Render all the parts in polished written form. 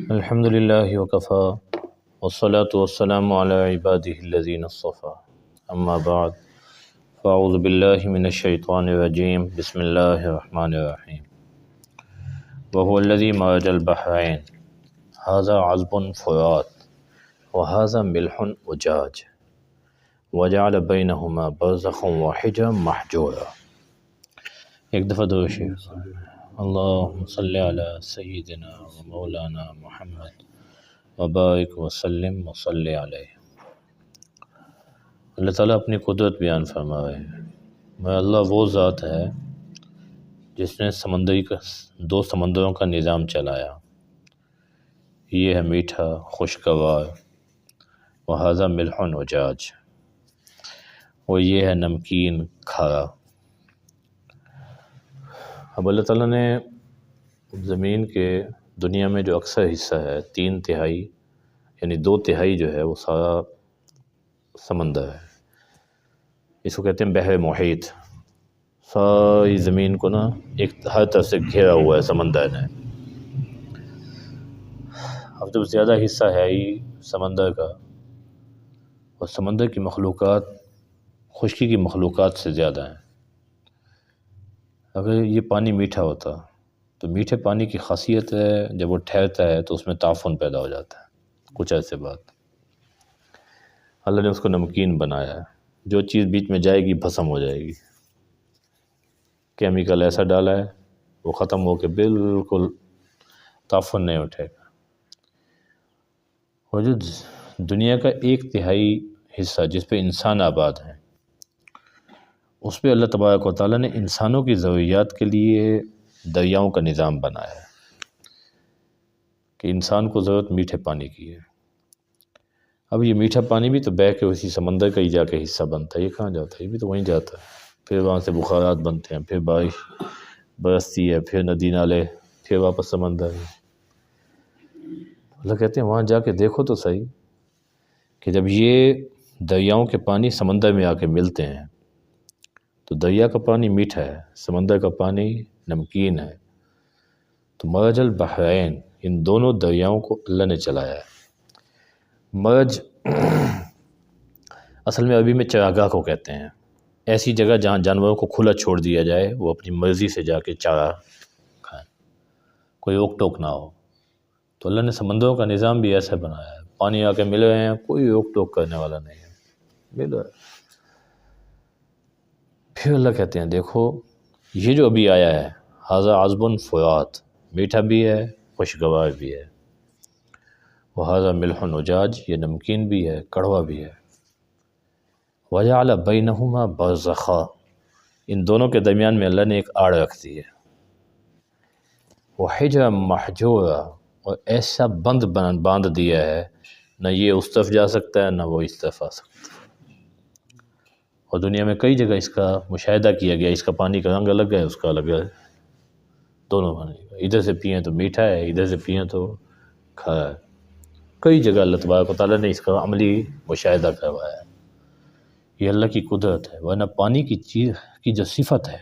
الحمد لله وكفى والصلاة والسلام على عباده الذين اصطفى أما بعد فأعوذ بالله من الشيطان الرجيم بسم الله الرحمن الرحيم وهو الذي مرج البحرين هذا عذب فرات وهذا ملح أجاج وجعل بينهما برزخا وحجرا محجورا۔ ایک دفعہ درود شریف۔ اللہم صلی علی سیدنا و مولانا محمد وبارک وسلم وصلی علیہ۔ اللہ تعالیٰ اپنی قدرت بیان فرما رہے ہیں۔ میں اللہ وہ ذات ہے جس نے دو سمندروں کا نظام چلایا، یہ ہے میٹھا خوشگوار، وہذا ملح اجاج، اور یہ ہے نمکین کھارا۔ اب اللہ تعالیٰ نے زمین کے دنیا میں جو اکثر حصہ ہے 3/3 یعنی 2/3 جو ہے وہ سارا سمندر ہے، اس کو کہتے ہیں بحر محیط۔ ساری زمین کو ایک ہر طرف سے گھیرا ہوا ہے سمندر نے۔ اب جب زیادہ حصہ ہے ہی سمندر کا، اور سمندر کی مخلوقات خشکی کی مخلوقات سے زیادہ ہیں۔ اگر یہ پانی میٹھا ہوتا تو میٹھے پانی کی خاصیت ہے جب وہ ٹھہرتا ہے تو اس میں تعفن پیدا ہو جاتا ہے کچھ عرصے بعد۔ اللہ نے اس کو نمکین بنایا ہے، جو چیز بیچ میں جائے گی بھسم ہو جائے گی۔ کیمیکل ایسا ڈالا ہے وہ ختم ہو کے بالکل تعفن نہیں اٹھے گا۔ اور جو دنیا کا 1/3 حصہ جس پہ انسان آباد ہیں، اس پہ اللہ تبارک و تعالیٰ نے انسانوں کی ضروریات کے لیے دریاؤں کا نظام بنایا ہے کہ انسان کو ضرورت میٹھے پانی کی ہے۔ اب یہ میٹھا پانی بھی تو بہہ کے اسی سمندر کا ہی جا کے حصہ بنتا ہے، یہ کہاں جاتا ہے؟ یہ بھی تو وہیں جاتا ہے، پھر وہاں سے بخارات بنتے ہیں، پھر بارش برستی ہے، پھر ندی نالے، پھر واپس سمندر ہے۔ اللہ کہتے ہیں وہاں جا کے دیکھو تو صحیح کہ جب یہ دریاؤں کے پانی سمندر میں آ کے ملتے ہیں تو دریا کا پانی میٹھا ہے، سمندر کا پانی نمکین ہے۔ تو مرج البحرین، ان دونوں دریاؤں کو اللہ نے چلایا ہے۔ مرج اصل میں عربی میں چراگاہ کو کہتے ہیں، ایسی جگہ جہاں جانوروں کو کھلا چھوڑ دیا جائے، وہ اپنی مرضی سے جا کے چارہ کھائیں، کوئی روک ٹوک نہ ہو۔ تو اللہ نے سمندروں کا نظام بھی ایسا بنایا ہے، پانی آ کے مل رہے ہیں، کوئی روک ٹوک کرنے والا نہیں ہے، مل رہا ہے۔ پھر اللہ کہتے ہیں دیکھو یہ جو ابھی آیا ہے ھذا عذب فرات، میٹھا بھی ہے خوشگوار بھی ہے، وھذا ملح اجاج، یہ نمکین بھی ہے کڑوا بھی ہے۔ وجعل بینہما برزخا، ان دونوں کے درمیان میں اللہ نے ایک آڑ رکھ دی ہے۔ وحجرا محجورا، اور ایسا باندھ دیا ہے نہ یہ اس طرف جا سکتا ہے نہ وہ اس طرف آ سکتا ہے۔ اور دنیا میں کئی جگہ اس کا مشاہدہ کیا گیا، اس کا پانی کا رنگ الگ ہے، اس کا الگ ہے، دونوں پانی کا، ادھر سے پئیں تو میٹھا ہے، ادھر سے پئیں تو کھارا ہے۔ کئی جگہ اللہ تبارک و تعالیٰ نے اس کا عملی مشاہدہ کروایا ہے۔ یہ اللہ کی قدرت ہے، ورنہ پانی کی جو صفت ہے،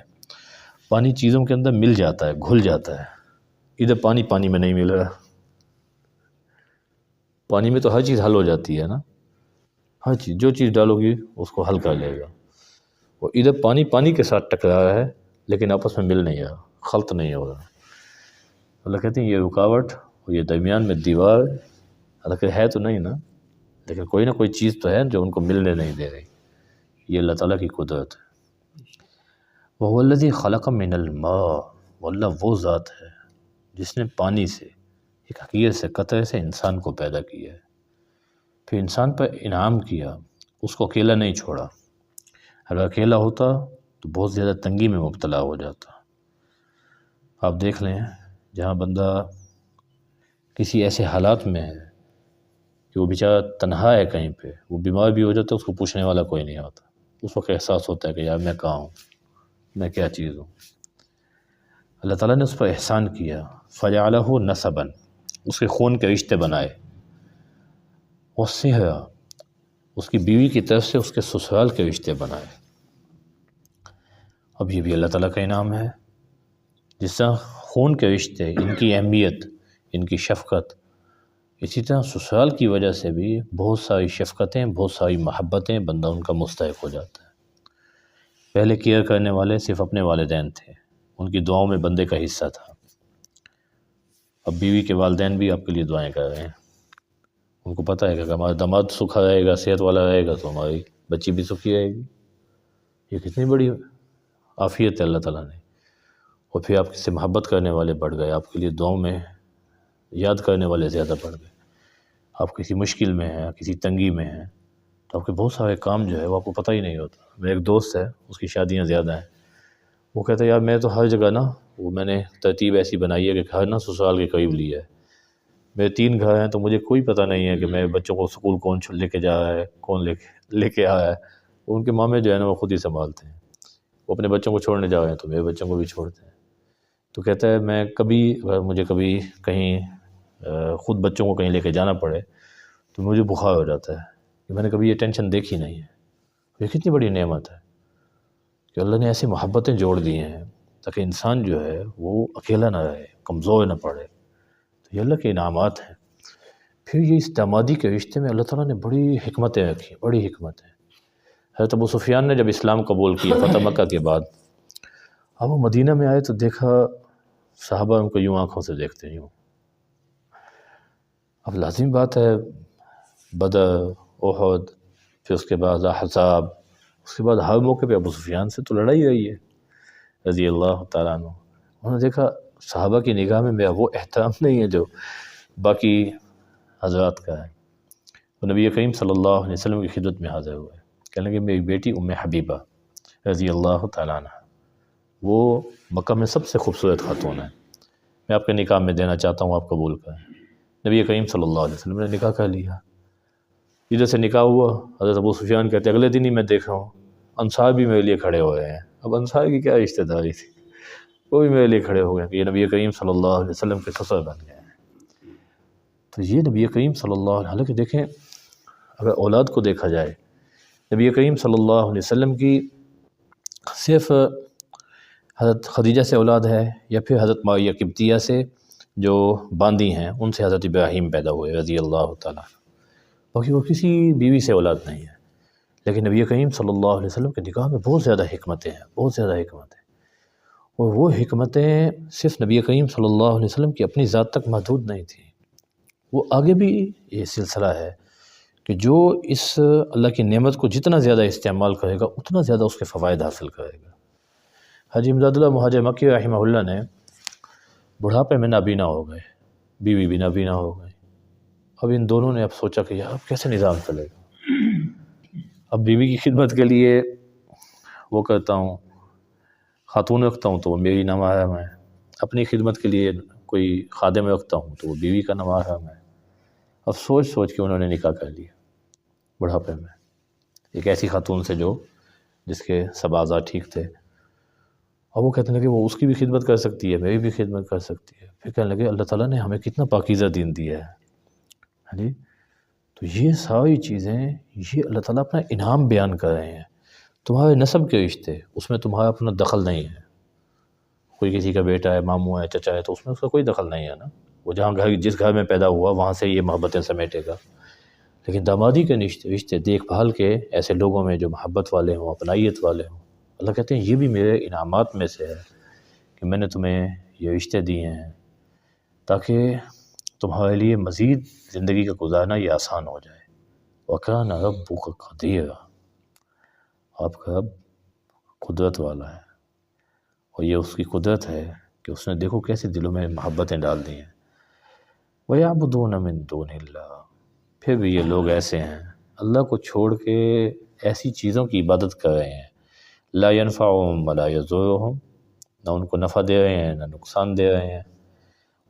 پانی چیزوں کے اندر مل جاتا ہے، گھل جاتا ہے۔ ادھر پانی میں نہیں مل رہا، پانی میں تو ہر چیز حل ہو جاتی ہے نا، ہر چیز جو چیز ڈالو گی اس کو حل کر لے گا۔ اور ادھر پانی کے ساتھ ٹکرا رہا ہے لیکن آپس میں مل نہیں رہا، خلط نہیں ہو رہا۔ اللہ کہتے ہیں یہ رکاوٹ اور یہ درمیان میں دیوار، اللہ کہتے ہے تو نہیں نا، لیکن کوئی نہ کوئی چیز تو ہے جو ان کو ملنے نہیں دے رہی۔ یہ اللہ تعالیٰ کی قدرت ہے۔ وَهُوَ الَّذِي خَلَقَ مِنَ الْمَاءِ، وہ اللہ وہ ذات ہے جس نے پانی سے، ایک حقیر سے، قطرے سے انسان کو پیدا کیا ہے، پھر انسان پر انعام کیا، اس کو اکیلا نہیں چھوڑا۔ اگر اکیلا ہوتا تو بہت زیادہ تنگی میں مبتلا ہو جاتا۔ آپ دیکھ لیں جہاں بندہ کسی ایسے حالات میں ہے کہ وہ بیچارہ تنہا ہے کہیں پہ، وہ بیمار بھی ہو جاتا ہے، اس کو پوچھنے والا کوئی نہیں ہوتا، اس وقت احساس ہوتا ہے کہ یار میں کہاں ہوں، میں کیا چیز ہوں۔ اللہ تعالیٰ نے اس پر احسان کیا، فَجَعَلَهُ نَسَبًا، اس کے خون کے رشتے بنائے، وَصِهْرًا، اس کی بیوی کی طرف سے اس کے سسرال کے رشتے بنائے۔ اب یہ بھی اللہ تعالیٰ کا انعام ہے۔ جس طرح خون کے رشتے، ان کی اہمیت، ان کی شفقت اسی طرح سسرال کی وجہ سے بھی بہت ساری شفقتیں، بہت ساری محبتیں بندہ ان کا مستحق ہو جاتا ہے۔ پہلے کیئر کرنے والے صرف اپنے والدین تھے، ان کی دعاؤں میں بندے کا حصہ تھا۔ اب بیوی کے والدین بھی آپ کے لیے دعائیں کر رہے ہیں، ان کو پتہ ہے کہ ہمارا داماد سکھا رہے گا، صحت والا رہے گا تو ہماری بچی بھی سکھی رہے گی۔ یہ کتنی بڑی عافیت ہے اللہ تعالیٰ نے۔ اور پھر آپ سے محبت کرنے والے بڑھ گئے، آپ کے لیے دعاؤں میں یاد کرنے والے زیادہ بڑھ گئے۔ آپ کسی مشکل میں ہیں، کسی تنگی میں ہیں، تو آپ کے بہت سارے کام جو ہے وہ آپ کو پتہ ہی نہیں ہوتا۔ میرا ایک دوست ہے، اس کی شادیاں زیادہ ہیں، وہ کہتا ہے یار میں تو ہر جگہ نا، وہ میں نے ترتیب ایسی بنائی ہے کہ گھر نا سسرال کے قریب لیا ہے۔ میرے 3 گھر ہیں تو مجھے کوئی پتہ نہیں ہے کہ میرے بچوں کو سکول کون لے کے جا رہا ہے، کون لے کے آ رہا ہے۔ ان کے مامے جو ہے نا وہ خود ہی سنبھالتے ہیں، وہ اپنے بچوں کو چھوڑنے جا رہے ہیں تو میرے بچوں کو بھی چھوڑتے ہیں۔ تو کہتا ہے میں کبھی اگر مجھے کبھی کہیں خود بچوں کو کہیں لے کے جانا پڑے تو مجھے بخار ہو جاتا ہے کہ میں نے کبھی یہ ٹینشن دیکھی نہیں ہے۔ یہ کتنی بڑی نعمت ہے کہ اللہ نے ایسی محبتیں جوڑ دی ہیں تاکہ انسان جو ہے وہ اکیلا نہ رہے، کمزور نہ پڑے۔ تو یہ اللہ کے انعامات ہیں۔ پھر یہ اس دامادی کے رشتے میں اللہ تعالیٰ نے بڑی حکمتیں رکھی، بڑی حکمتیں۔ حضرت ابو سفیان نے جب اسلام قبول کیا فتح مکہ کے بعد، اب وہ مدینہ میں آئے تو دیکھا صحابہ ان کو یوں آنکھوں سے دیکھتے ہیں، یوں۔ اب لازمی بات ہے، بدر، احد، پھر اس کے بعد احزاب، اس کے بعد ہر موقع پہ ابو سفیان سے تو لڑائی رہی ہے رضی اللہ تعالیٰ عنہ۔ انہوں نے دیکھا صحابہ کی نگاہ میں میرا وہ احترام نہیں ہے جو باقی حضرات کا ہے۔ وہ نبی کریم صلی اللہ علیہ وسلم کی خدمت میں حاضر ہوئے، کہنے لگے میری بیٹی ام حبیبہ رضی اللہ تعالیٰ عنہ، وہ مکہ میں سب سے خوبصورت خاتون ہے، میں آپ کے نکاح میں دینا چاہتا ہوں، آپ قبول کریں۔ نبی کریم صلی اللہ علیہ وسلم نے نکاح کر لیا۔ ادھر سے نکاح ہوا، حضرت ابو سفیان کہتے اگلے دن ہی میں دیکھا ہوں انصار بھی میرے لیے کھڑے ہوئے ہیں۔ اب انصار کی کیا رشتہ داری تھی، وہ بھی میرے لیے کھڑے ہو گئے کہ یہ نبی کریم صلی اللہ علیہ وسلم کے سسر بن گئے ہیں۔ تو یہ نبی کریم صلی اللہ علیہ وسلم، دیکھیں اگر اولاد کو دیکھا جائے، نبی کریم صلی اللہ علیہ وسلم کی صرف حضرت خدیجہ سے اولاد ہے، یا پھر حضرت ماریہ قبطیہ سے جو باندی ہیں ان سے حضرت ابراہیم پیدا ہوئے رضی اللہ تعالیٰ، باقی وہ کسی بیوی سے اولاد نہیں ہے۔ لیکن نبی کریم صلی اللہ علیہ وسلم کے نکاح میں بہت زیادہ حکمتیں ہیں، بہت زیادہ حکمتیں، اور وہ حکمتیں صرف نبی کریم صلی اللہ علیہ وسلم کی اپنی ذات تک محدود نہیں تھیں، وہ آگے بھی یہ سلسلہ ہے کہ جو اس اللہ کی نعمت کو جتنا زیادہ استعمال کرے گا اتنا زیادہ اس کے فوائد حاصل کرے گا۔ حاجی امداد اللہ مہاجر مکی رحمہ اللہ نے بڑھاپے میں نابینا ہو گئے، بیوی بھی نابینا ہو گئی۔ اب ان دونوں نے اب سوچا کہ یار اب کیسے نظام چلے گا۔ اب بیوی کی خدمت کے لیے وہ کرتا ہوں، خاتون رکھتا ہوں تو وہ میری نامحرم ہے، اپنی خدمت کے لیے کوئی خادم رکھتا ہوں تو وہ بیوی کا نامحرم ہے۔ اب سوچ سوچ کے انہوں نے نکاح کر لیا بڑھاپے میں، ایک ایسی خاتون سے جس کے سب اعضاء ٹھیک تھے، اور وہ کہتے لگے وہ اس کی بھی خدمت کر سکتی ہے، میری بھی خدمت کر سکتی ہے۔ پھر کہنے لگے اللہ تعالیٰ نے ہمیں کتنا پاکیزہ دین دیا ہے، ہاں جی، تو یہ ساری چیزیں یہ اللہ تعالیٰ اپنا انعام بیان کر رہے ہیں۔ تمہارے نسب کے رشتے اس میں تمہارا اپنا دخل نہیں ہے، کوئی کسی کا بیٹا ہے، ماموں ہے، چچا ہے، تو اس میں اس کا کوئی دخل نہیں ہے نا، وہ جہاں جس گھر میں پیدا ہوا وہاں سے یہ محبتیں سمیٹے گا۔ لیکن دامادی کے رشتے دیکھ بھال کے ایسے لوگوں میں جو محبت والے ہوں، اپنائیت والے ہوں، اللہ کہتے ہیں یہ بھی میرے انعامات میں سے ہے کہ میں نے تمہیں یہ رشتے دیے ہیں تاکہ تمہارے لیے مزید زندگی کا گزارنا یہ آسان ہو جائے۔ وَكَانَ رَبُّكَ قَدِيرًا، آپ کا رب قدرت والا ہے، اور یہ اس کی قدرت ہے کہ اس نے دیکھو کیسے دلوں میں محبتیں ڈال دی ہیں۔ وَيَعْبُدُونَ مِن دُونِ اللَّهِ، پھر بھی یہ لوگ ایسے ہیں اللہ کو چھوڑ کے ایسی چیزوں کی عبادت کر رہے ہیں، لا ينفعهم ولا يضرهم، نہ ان کو نفع دے رہے ہیں نہ نقصان دے رہے ہیں۔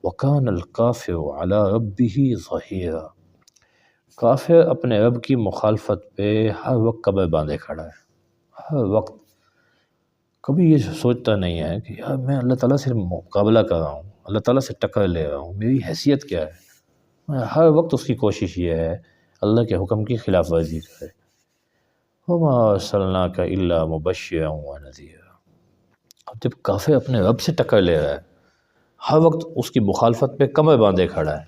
وَكَانَ الْكَافِرُ عَلَى رَبِّهِ ظَهِيرًا، کافر اپنے رب کی مخالفت پہ ہر وقت کمر باندھے کھڑا ہے، ہر وقت کبھی یہ سوچتا نہیں ہے کہ یار میں اللہ تعالیٰ سے مقابلہ کر رہا ہوں، اللہ تعالیٰ سے ٹکر لے رہا ہوں، میری حیثیت کیا ہے۔ ہر وقت اس کی کوشش یہ ہے اللہ کے حکم کی خلاف ورزی کرے۔ وَمَا أَرْسَلْنَاكَ إِلَّا مُبَشِّرًا وَنَذِيرًا، اب جب کافر اپنے رب سے ٹکر لے رہا ہے، ہر وقت اس کی مخالفت پہ کمر باندھے کھڑا ہے،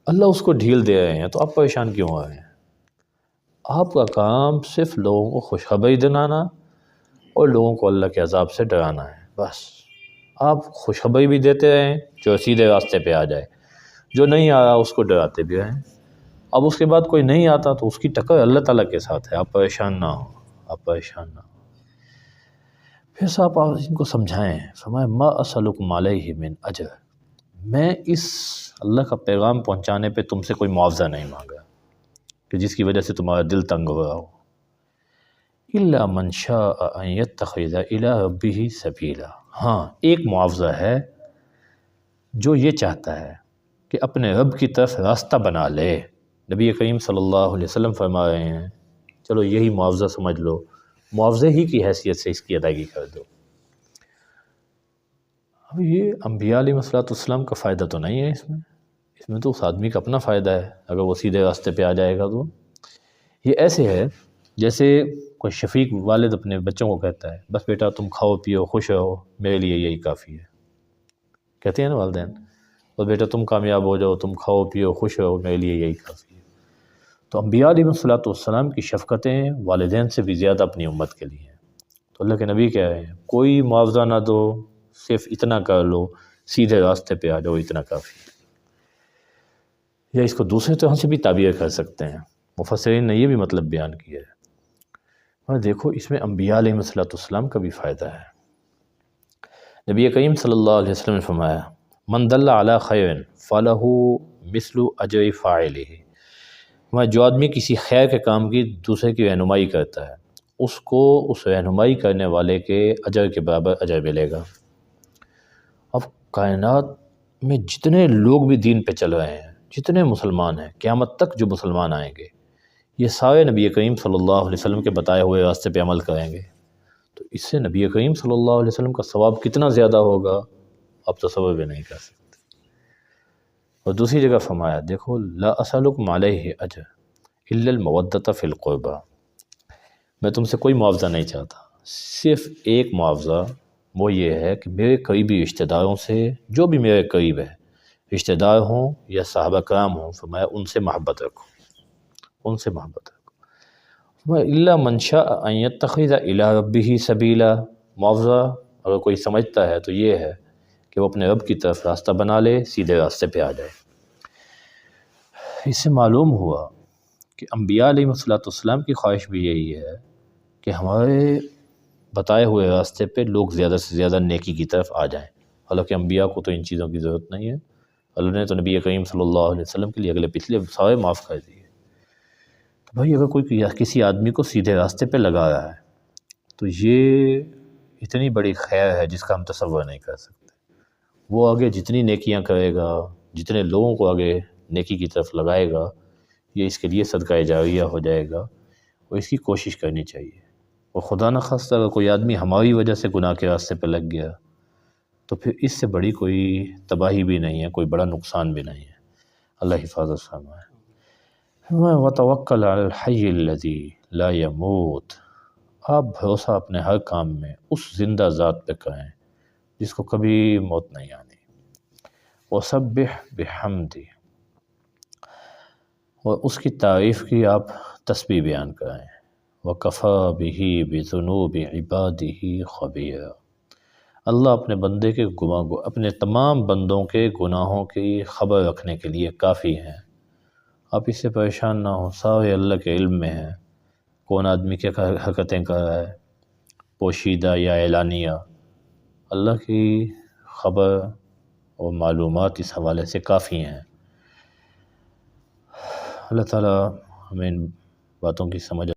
اللہ اس کو ڈھیل دے رہے ہیں تو آپ پریشان کیوں ہو رہے ہیں؟ آپ کا کام صرف لوگوں کو خوشخبری دلانا اور لوگوں کو اللہ کے عذاب سے ڈرانا ہے، بس۔ آپ خوشخبری بھی دیتے رہیں جو سیدھے راستے پہ آ جائے، جو نہیں آ رہا اس کو ڈراتے بھی رہیں۔ اب اس کے بعد کوئی نہیں آتا تو اس کی ٹکر اللہ تعالیٰ کے ساتھ ہے، آپ پریشان نہ ہوں، آپ پریشان نہ ہوں۔ پھر صاحب آپ ان کو سمجھائیں، فرمائیں ما اسألکم علیہ من اجر، میں اس اللہ کا پیغام پہنچانے پہ تم سے کوئی معاوضہ نہیں مانگا کہ جس کی وجہ سے تمہارا دل تنگ ہو رہا ہو۔ الا من شاء ان یتخذ الی ربہ سبیلا، ہاں ایک معاوضہ ہے جو یہ چاہتا ہے کہ اپنے رب کی طرف راستہ بنا لے۔ نبی کریم صلی اللہ علیہ وسلم فرما رہے ہیں چلو یہی معاوضہ سمجھ لو، معاوضے ہی کی حیثیت سے اس کی ادائیگی کر دو۔ اب یہ انبیاء علیہ السلام کا فائدہ تو نہیں ہے اس میں تو اس آدمی کا اپنا فائدہ ہے اگر وہ سیدھے راستے پہ آ جائے گا تو۔ یہ ایسے ہے جیسے کوئی شفیق والد اپنے بچوں کو کہتا ہے بس بیٹا تم کھاؤ پیو خوش رہو میرے لیے یہی کافی ہے، کہتے ہیں نا والدین، بس بیٹا تم کامیاب ہو جاؤ، تم کھاؤ پیو خوش رہو میرے لیے یہی کافی ہے۔ تو انبیاء علیہ السلام کی شفقتیں والدین سے بھی زیادہ اپنی امت کے لیے ہیں۔ تو اللہ کے نبی کہہ رہے ہیں کوئی معاوضہ نہ دو، صرف اتنا کر لو سیدھے راستے پہ آ جاؤ، اتنا کافی ہے۔ یا اس کو دوسرے طرح سے بھی تعبیر کر سکتے ہیں، مفسرین نے یہ بھی مطلب بیان کیا ہے، اور دیکھو اس میں انبیاء علیہ السلام کا بھی فائدہ ہے۔ نبی کریم صلی اللہ علیہ وسلم نے فرمایا من دل علی خیر فلہ مثل اجر فاعلہ، جو آدمی کسی خیر کے کام کی دوسرے کی رہنمائی کرتا ہے اس کو اس رہنمائی کرنے والے کے اجر کے برابر اجر ملے گا۔ اب کائنات میں جتنے لوگ بھی دین پہ چل رہے ہیں، جتنے مسلمان ہیں، قیامت تک جو مسلمان آئیں گے یہ سارے نبی کریم صلی اللہ علیہ وسلم کے بتائے ہوئے راستے پہ عمل کریں گے، تو اس سے نبی کریم صلی اللہ علیہ وسلم کا ثواب کتنا زیادہ ہوگا آپ تصور بھی نہیں کر سکتے۔ اور دوسری جگہ فرمایا دیکھو لا اسألکم علیہ اجر الا المودۃ فی القربی، میں تم سے کوئی معاوضہ نہیں چاہتا، صرف ایک معاوضہ وہ یہ ہے کہ میرے قریبی رشتہ داروں سے، جو بھی میرے قریب ہے رشتہ دار ہوں یا صحابہ کرام ہوں، فرمایا ان سے محبت رکھو، ان سے محبت رکھو۔ الا من شاء ان یتخذ الی ربہ سبیلا، معاوضہ اگر کوئی سمجھتا ہے تو یہ ہے کہ وہ اپنے رب کی طرف راستہ بنا لے، سیدھے راستے پہ آ جائے۔ اس سے معلوم ہوا کہ انبیاء علیہ السلام کی خواہش بھی یہی ہے کہ ہمارے بتائے ہوئے راستے پہ لوگ زیادہ سے زیادہ نیکی کی طرف آ جائیں، حالانکہ انبیاء کو تو ان چیزوں کی ضرورت نہیں ہے، اللہ نے تو نبی کریم صلی اللہ علیہ وسلم کے لیے اگلے پچھلے سارے معاف کر دیے۔ تو بھائی اگر کوئی کسی آدمی کو سیدھے راستے پہ لگا رہا ہے تو یہ اتنی بڑی خیر ہے جس کا ہم تصور نہیں کر سکتے۔ وہ آگے جتنی نیکیاں کرے گا، جتنے لوگوں کو آگے نیکی کی طرف لگائے گا، یہ اس کے لیے صدقہ جاریہ ہو جائے گا، اور اس کی کوشش کرنی چاہیے۔ اور خدا نخواستہ اگر کوئی آدمی ہماری وجہ سے گناہ کے راستے پہ لگ گیا تو پھر اس سے بڑی کوئی تباہی بھی نہیں ہے، کوئی بڑا نقصان بھی نہیں ہے۔ اللہ حفاظت فرمائے۔ وَتَوَكَّلْ عَلَى الْحَيِّ الَّذِي لَا يَمُوتُ، آپ بھروسہ اپنے ہر کام میں اس زندہ ذات پہ کریں جس کو کبھی موت نہیں آنی۔ وَسَبِّحْ بِحَمْدِهِ، اور اس کی تعریف کی آپ تسبیح بیان کریں۔ وَكَفَى بِهِ بِذُنُوبِ عِبَادِهِ خَبِيرًا، اللہ اپنے بندے کے اپنے تمام بندوں کے گناہوں کی خبر رکھنے کے لیے کافی ہیں۔ آپ اس سے پریشان نہ ہوں، سارے اللہ کے علم میں ہیں، کون آدمی کیا حرکتیں کر رہا ہے، پوشیدہ یا اعلانیہ، اللہ کی خبر اور معلومات اس حوالے سے کافی ہیں۔ اللہ تعالیٰ ہمیں ان باتوں کی سمجھ